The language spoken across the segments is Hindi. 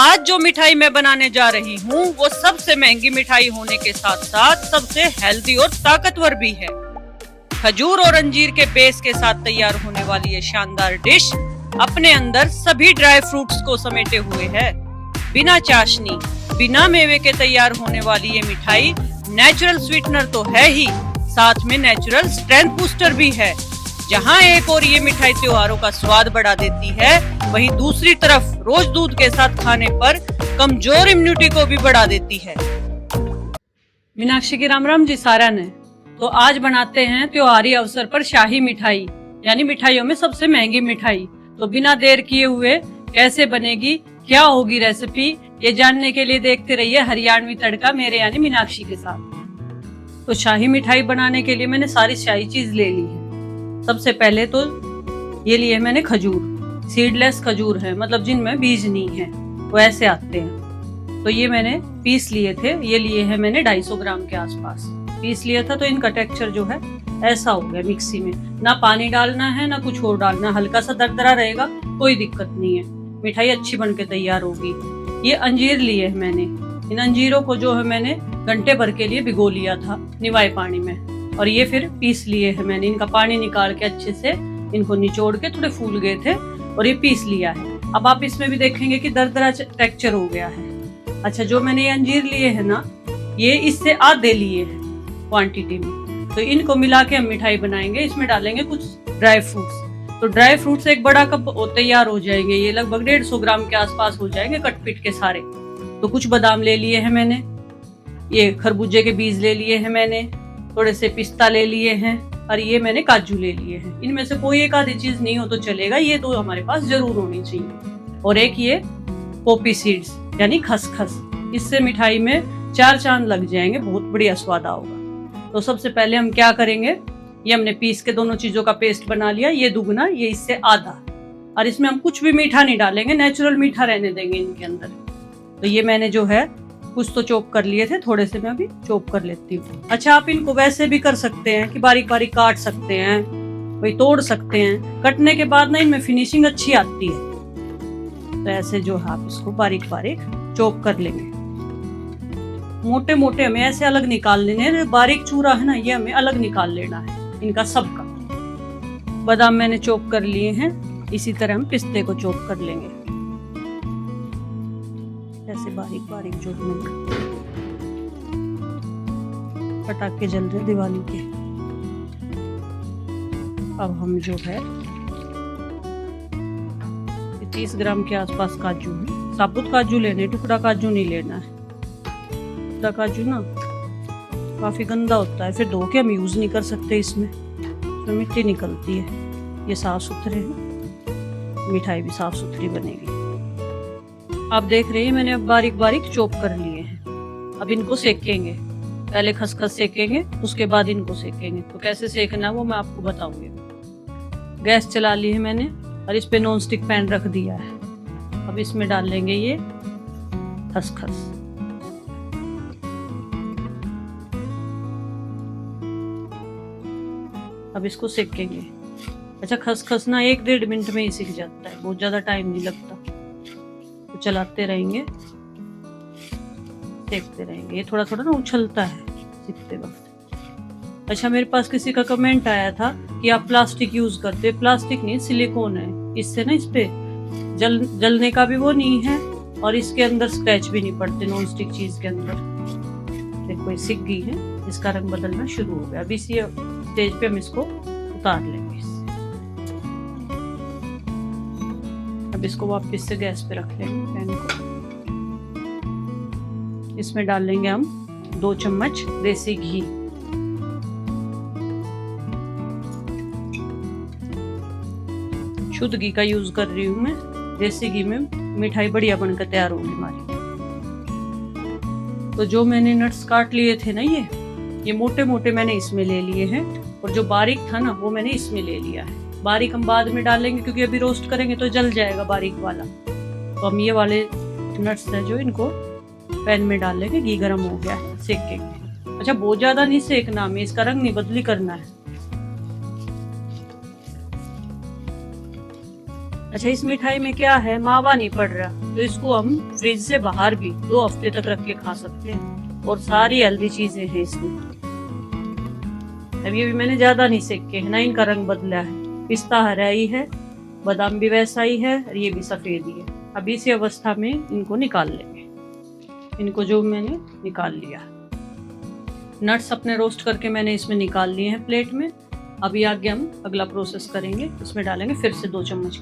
आज जो मिठाई मैं बनाने जा रही हूँ वो सबसे महंगी मिठाई होने के साथ साथ सबसे हेल्दी और ताकतवर भी है। खजूर और अंजीर के बेस के साथ तैयार होने वाली ये शानदार डिश अपने अंदर सभी ड्राई फ्रूट्स को समेटे हुए है। बिना चाशनी, बिना मेवे के तैयार होने वाली ये मिठाई नेचुरल स्वीटनर तो है ही, साथ में नेचुरल स्ट्रेंथ बूस्टर भी है। जहाँ एक और ये मिठाई त्योहारों का स्वाद बढ़ा देती है, वहीं दूसरी तरफ रोज दूध के साथ खाने पर कमजोर इम्यूनिटी को भी बढ़ा देती है। मीनाक्षी की राम राम जी सारा ने। तो आज बनाते हैं त्योहारी अवसर पर शाही मिठाई, यानी मिठाइयों में सबसे महंगी मिठाई। तो बिना देर किए हुए कैसे बनेगी, क्या होगी रेसिपी, ये जानने के लिए देखते रहिए हरियाणवी तड़का मेरे यानी मीनाक्षी के साथ। तो शाही मिठाई बनाने के लिए मैंने सारी शाही चीज ले ली है। सबसे पहले तो ये लिए मैंने खजूर, सीडलेस खजूर है, मतलब जिनमें बीज नहीं है, वो ऐसे आते हैं। तो ये मैंने पीस लिए थे, ये लिए हैं मैंने 250 ग्राम के आसपास पीस लिया था। तो इनका टेक्सचर जो है ऐसा हो गया मिक्सी में, ना पानी डालना है ना कुछ और डालना, हल्का सा दरदरा रहेगा, कोई दिक्कत नहीं है, मिठाई अच्छी बन के तैयार होगी। ये अंजीर लिए है मैंने, इन अंजीरों को जो है मैंने घंटे भर के लिए भिगो लिया था निवाए पानी में, और ये फिर पीस लिए है मैंने। इनका पानी निकाल के अच्छे से इनको निचोड़ के, थोड़े फूल गए थे, और ये पीस लिया है। अब आप इसमें भी देखेंगे कि दरदरा टेक्सचर हो गया है। अच्छा, जो मैंने ये अंजीर लिए है ना, ये इससे आधे लिए हैं क्वांटिटी में। तो इनको मिला के हम मिठाई बनाएंगे। इसमें डालेंगे कुछ ड्राई फ्रूट्स। तो ड्राई फ्रूट्स एक बड़ा कप तैयार हो जाएंगे, ये लगभग 150 ग्राम के आसपास हो जाएंगे कट पिट के सारे। तो कुछ बादाम ले लिए हैं मैंने, ये खरबूजे के बीज ले लिए हैं मैंने, थोड़े से पिस्ता ले लिए हैं, और ये मैंने काजू ले लिए हैं। इनमें से कोई एक आधी चीज नहीं हो तो चलेगा, ये तो हमारे पास जरूर होनी चाहिए। और एक ये पोपी सीड्स यानी खसखस, इससे मिठाई में 4 चांद लग जाएंगे, बहुत बढ़िया स्वाद आएगा। तो सबसे पहले हम क्या करेंगे, ये हमने पीस के दोनों चीजों का पेस्ट बना लिया, ये दुगना, ये इससे आधा, और इसमें हम कुछ भी मीठा नहीं डालेंगे, नेचुरल मीठा रहने देंगे इनके अंदर। तो ये मैंने जो है कुछ तो चॉप कर लिए थे, थोड़े से मैं अभी चॉप कर लेती हूँ। अच्छा, आप इनको वैसे भी कर सकते हैं कि बारीक बारीक काट सकते हैं, वही तोड़ सकते हैं। कटने के बाद ना इनमें फिनिशिंग अच्छी आती है। तो ऐसे जो है आप इसको बारीक बारीक चॉप कर लेंगे। मोटे मोटे हमें ऐसे अलग निकाल लेने हैं, बारीक चूरा है ना, ये हमें अलग निकाल लेना है इनका सबका। बादाम मैंने चॉप कर लिए हैं, इसी तरह हम पिस्ते को चॉप कर लेंगे, ऐसे बारीक बारीक चॉप लेंगे। पटाखे जल रहे दिवाली के। अब हम जो है 30 ग्राम के आसपास काजू है, साबुत काजू लेने, टुकड़ा काजू नहीं लेना है। टुकड़ा काजू ना काफी गंदा होता है, फिर धो के हम यूज नहीं कर सकते, इसमें तो मिट्टी निकलती है। ये साफ सुथरे हैं, मिठाई भी साफ सुथरी बनेगी। आप देख रहे हैं मैंने अब बारीक बारीक चॉप कर लिए हैं। अब इनको सेकेंगे, पहले खसखस सेकेंगे, उसके बाद इनको सेकेंगे। तो कैसे सेकना वो मैं आपको बताऊंगी। गैस चला ली है मैंने, और इस पे नॉन स्टिक पैन रख दिया है। अब इसमें डाल लेंगे ये खसखस। अब इसको सेकेंगे। अच्छा, खसखस ना 1-1.5 मिनट में ही सीख जाता है, बहुत ज्यादा टाइम नहीं लगता। तो चलाते रहेंगे, देखते रहेंगे, ये थोड़ा थोड़ा ना उछलता है सीखते वक्त। अच्छा, मेरे पास किसी का कमेंट आया था कि आप प्लास्टिक यूज करते। प्लास्टिक नहीं, सिलिकॉन है, इससे ना इस पे जलने का भी वो नहीं है, और इसके अंदर स्क्रैच भी नहीं पड़ते नॉन स्टिक चीज के अंदर। देखो ये सिक गई है, इसका रंग बदलना शुरू हो गया। अब इसी स्टेज पे हम इसको उतार लेंगे। अब इसको वापस से गैस पे रख लेंगे पैन को। इसमें डाल लेंगे हम 2 चम्मच देसी घी। शुद्ध घी का यूज कर रही हूँ मैं, देसी घी में मिठाई बढ़िया बनकर तैयार होगी हमारी। तो जो मैंने नट्स काट लिए थे ना, ये मोटे मोटे मैंने इसमें ले लिए हैं, और जो बारीक था ना वो मैंने इसमें ले लिया है। बारीक हम बाद में डालेंगे, क्योंकि अभी रोस्ट करेंगे तो जल जाएगा बारीक वाला। तो हम ये वाले नट्स हैं जो, इनको पैन में डाल लेंगे। घी गर्म हो गया है, सेकेंगे। अच्छा, बहुत ज्यादा नहीं सेकना हमें, इसका रंग नहीं बदली करना है। अच्छा, इस मिठाई में क्या है, मावा नहीं पड़ रहा, तो इसको हम फ्रिज से बाहर भी 2 हफ्ते तक रख के खा सकते हैं और सारी हेल्दी चीजें हैं इसमें। अब ये भी मैंने ज्यादा नहीं सेके है ना, इनका रंग बदला है, पिस्ता हरा ही है, बादाम भी वैसा ही है और ये भी सफेद ही है। अब इसी अवस्था में इनको निकाल लेंगे। इनको जो मैंने निकाल लिया, नट्स अपने रोस्ट करके मैंने इसमें निकाल लिए हैं प्लेट में। अभी आगे हम अगला प्रोसेस करेंगे, इसमें डालेंगे फिर से 2 चम्मच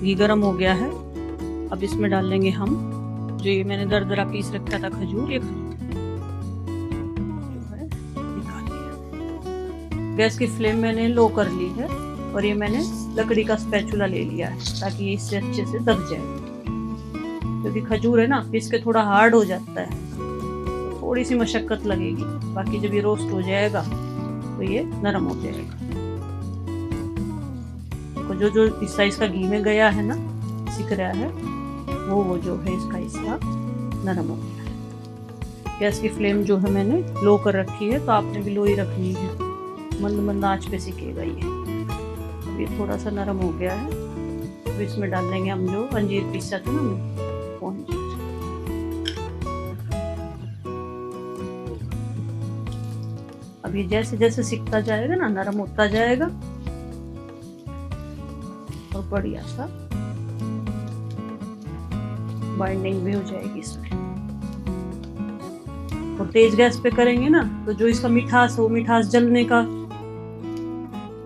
घी गरम हो गया है। अब इसमें डाल लेंगे हम जो ये मैंने दरदरा पीस रखा था खजूर, ये खजूर जो है निकाल लिया। गैस की फ्लेम मैंने लो कर ली है और ये मैंने लकड़ी का स्पैचुला ले लिया है ताकि ये इससे अच्छे से दब जाए, क्योंकि खजूर है ना पीस के थोड़ा हार्ड हो जाता है, तो थोड़ी सी मशक्कत लगेगी। बाकी जब ये रोस्ट हो जाएगा तो ये नरम हो जाएगा। जो जो हिस्सा इसका घी में गया है ना, सिक रहा है, वो जो है इसका हिस्सा नरम हो गया है। गैस की फ्लेम जो है मैंने लो कर रखी है, तो आपने भी लो ही रखनी है, मंद मंद आंच पे सिकेगा ये। अब ये थोड़ा सा नरम हो गया है, तो इसमें डाल देंगे हम जो अंजीर पीसा था ना वो अंजीर। अब ये जैसे जैसे सिकता जाएगा ना, नरम होता जाएगा और बढ़िया सा बाइंडिंग भी हो जाएगी इसमें। और तेज गैस पे करेंगे ना, तो जो इसका मिठास है वो मिठास जलने का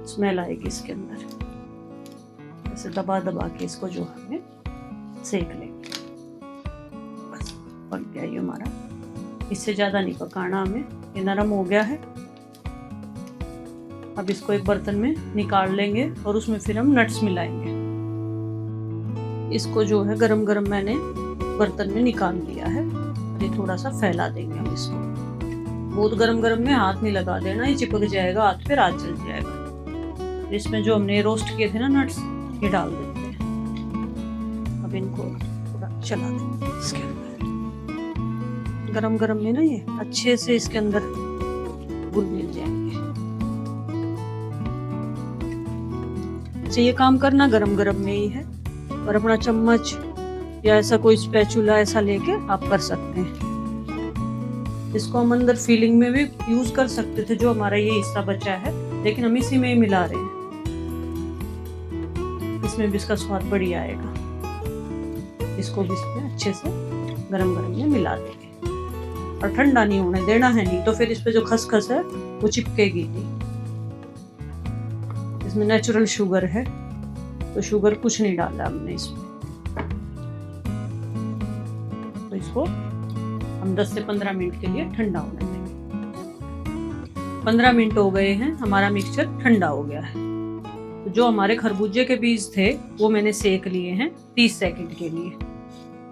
स्मेल आएगी इसके अंदर। ऐसे दबा दबा के इसको जो हमें सेक लेंगे, बस पक गया ये हमारा। इससे ज्यादा नहीं पकाना हमें, ये नरम हो गया है। अब इसको एक बर्तन में निकाल लेंगे और उसमें फिर हम नट्स मिलाएंगे। इसको जो है गरम गरम मैंने बर्तन में निकाल लिया है। ये थोड़ा सा फैला देंगे हम इसको। बहुत गरम गरम में हाथ नहीं लगा देना, ये चिपक जाएगा हाथ, फिर हाथ जल जाएगा। इसमें जो हमने रोस्ट किए थे ना नट्स, ये डाल देते हैं। अब इनको थोड़ा चला देंगे इसके अंदर। गरम गरम में ना ये अच्छे से इसके अंदर घुल मिल जाएंगे। ये काम करना गरम गरम में ही है, और अपना चम्मच या ऐसा कोई स्पैचुला ऐसा लेके आप कर सकते हैं। इसको हम अंदर फीलिंग में भी यूज कर सकते थे, जो हमारा ये हिस्सा बचा है, लेकिन हम इसी में ही मिला रहे हैं। इसमें भी इसका स्वाद बढ़िया आएगा। इसको भी इसमें अच्छे से गरम गरम में मिला देंगे और ठंडा नहीं होने देना है, नहीं तो फिर इस पे जो खसखस है वो चिपकेगी नहीं। इसमें नेचुरल शुगर है, तो शुगर कुछ नहीं डाला हमने इसमें। तो इसको हम 10 से 15 मिनट के लिए ठंडा होने देंगे। 15 मिनट हो गए हैं, हमारा मिक्सचर ठंडा हो गया है। तो जो हमारे खरबूजे के बीज थे वो मैंने सेक लिए हैं 30 सेकंड के लिए।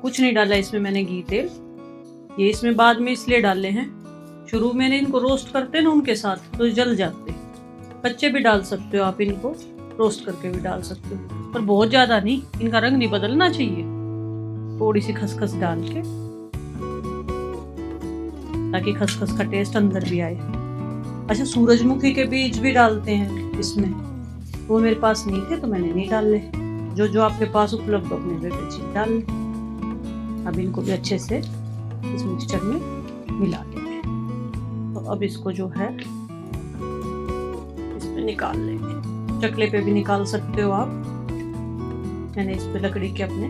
कुछ नहीं डाला इसमें मैंने घी तेल, ये इसमें बाद में इसलिए डाले हैं, शुरू में इनको रोस्ट करते ना उनके साथ तो जल जाते। कच्चे भी डाल सकते हो आप, इनको रोस्ट करके भी डाल सकते हो, पर बहुत ज्यादा नहीं, इनका रंग नहीं बदलना चाहिए। थोड़ी सी खसखस डाल के, ताकि खसखस का टेस्ट अंदर भी आए। अच्छा, सूरजमुखी के बीज भी डालते हैं इसमें, वो मेरे पास नहीं थे तो मैंने नहीं डाले। जो जो आपके पास उपलब्ध अपने बेटे चीज डाल ले। अब इनको भी अच्छे से इस मिक्सचर में मिला देंगे। तो अब इसको जो है इसमें निकाल लेंगे। चकले पे भी निकाल सकते हो आप, मैंने इस पे लकड़ी के अपने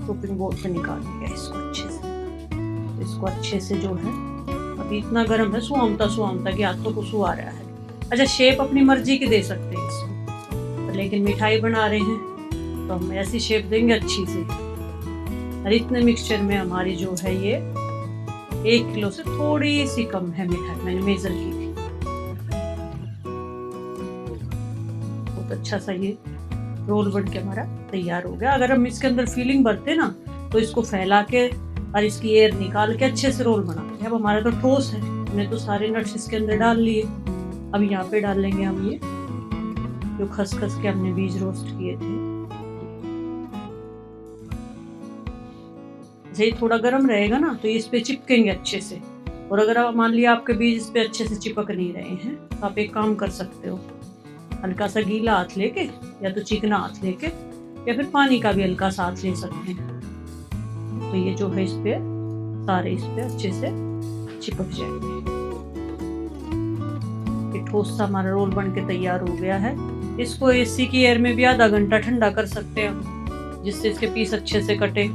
चॉपिंग बोर्ड पे निकाल लिया इसको अच्छे से। तो इसको अच्छे से जो है, अभी इतना गर्म है, सुहामता कि हाथों को सुहा रहा है। अच्छा, शेप अपनी मर्जी की दे सकते हैं इसको, लेकिन मिठाई बना रहे हैं तो हम ऐसी शेप देंगे अच्छी सी। और इतने मिक्सचर में हमारी जो है ये 1 किलो से थोड़ी सी कम है मिठाई, मैंने मेजर की थी। बहुत अच्छा सा ये रोल बन के हमारा तैयार हो गया। अगर हम इसके अंदर फीलिंग भरते ना, तो इसको फैला के और इसकी एयर निकाल के अच्छे से रोल बनाते हैं। अब हमारा तो ठोस है, हमने तो सारे नट्स इसके अंदर डाल लिए। अब यहाँ पे डाल लेंगे हम ये जो खसखस के हमने बीज रोस्ट किए थे। ये थोड़ा गर्म रहेगा ना, तो इस पे चिपकेंगे अच्छे से। और अगर आप मान लिया आपके बीज इस पे अच्छे से चिपक नहीं रहे हैं, तो आप एक काम कर सकते हो, हल्का सा गीला हाथ लेके या तो चिकना हाथ लेके या फिर पानी का भी हल्का सा हाथ ले सकते हैं। तो ये जो है इस पे सारे इस पे अच्छे से चिपक जाएंगे। ये ठोस सा हमारा रोल बन के तैयार हो गया है। इसको एसी की एयर में भी आधा घंटा ठंडा कर सकते हैं हम, जिससे इसके पीस अच्छे से कटे,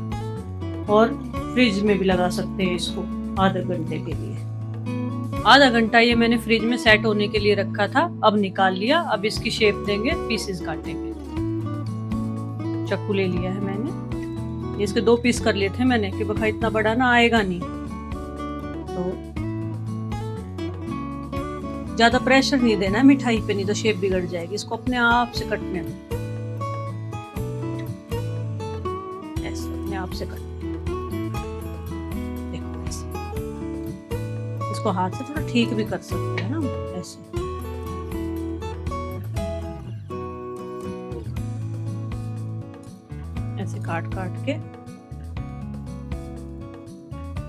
और फ्रिज में भी लगा सकते हैं इसको आधे घंटे के लिए। आधा घंटा ये मैंने फ्रिज में सेट होने के लिए रखा था, अब निकाल लिया। अब इसकी शेप देंगे, पीसेस काटेंगे। चाकू ले लिया है मैंने, इसके 2 पीस कर लिए थे मैंने कि बखा इतना बड़ा ना आएगा नहीं, तो ज्यादा प्रेशर नहीं देना है मिठाई पे, नहीं तो शेप बिगड़ जाएगी। इसको अपने आप से कटने दो, ऐसे अपने आप से कटने। देखो ऐसे, इसको हाथ से थोड़ा ठीक भी कर सकते हैं ना, ऐसे। ऐसे काट काट के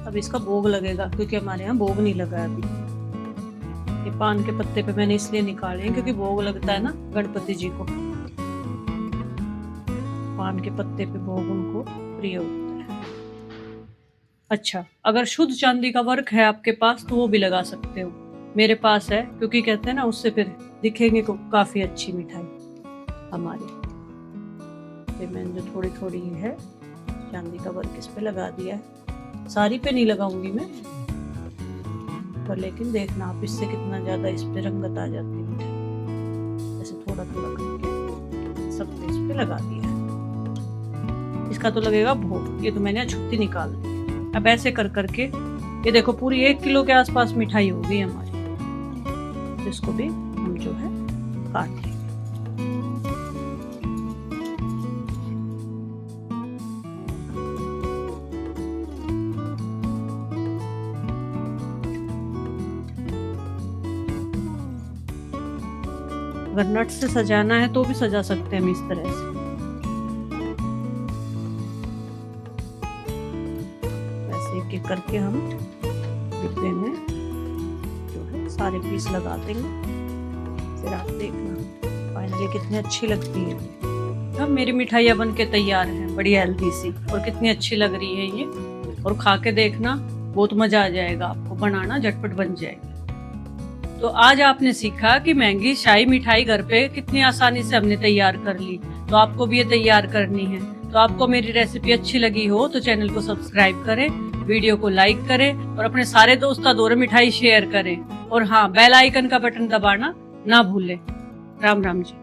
अब इसका भोग लगेगा, क्योंकि हमारे यहाँ भोग नहीं लगा है अभी। ये पान के पत्ते पे मैंने इसलिए निकाले हैं क्योंकि भोग लगता है ना गणपति जी को, पान के पत्ते पे भोग उनको प्रिय होता है। अच्छा, अगर शुद्ध चांदी का वर्क है आपके पास तो वो भी लगा सकते हो, मेरे पास है, क्योंकि कहते हैं ना उससे फिर दिखेंगे को काफी अच्छी मिठाई हमारी। फिर मैंने जो थोड़ी थोड़ी है चांदी का वर्क इस पे लगा दिया है, सारी पे नहीं लगाऊंगी मैं, पर लेकिन देखना आप इससे कितना ज्यादा इस पे रंगत आ जाती है मिठाई। ऐसे थोड़ा थोड़ा करके सब पे इस पे लगा दिया है। इसका तो लगेगा भोग। ये तो मैंने छुट्टी निकाल दी। अब ऐसे कर करके ये देखो पूरी 1 किलो के आसपास मिठाई हो गई हमारी। तो इसको भी हम जो है काट लेंगे। अगर नट से सजाना है तो भी सजा सकते हैं हम इस तरह से। ऐसे एक एक करके हम डिब्बे में जो है सारे पीस लगा देंगे। फिर आप देखना फाइनली कितनी अच्छी लगती है। अब मेरी मिठाइयाँ बन के तैयार हैं, बड़ी हेल्दी सी, और कितनी अच्छी लग रही है ये। और खा के देखना, बहुत मजा आ जाएगा आपको, बनाना झटपट बन जाएगी। तो आज आपने सीखा कि महंगी शाही मिठाई घर पे कितनी आसानी से हमने तैयार कर ली। तो आपको भी ये तैयार करनी है। तो आपको मेरी रेसिपी अच्छी लगी हो तो चैनल को सब्सक्राइब करें, वीडियो को लाइक करें और अपने सारे दोस्तों दौरे मिठाई शेयर करें। और हाँ, बेल आइकन का बटन दबाना ना भूलें। राम राम जी।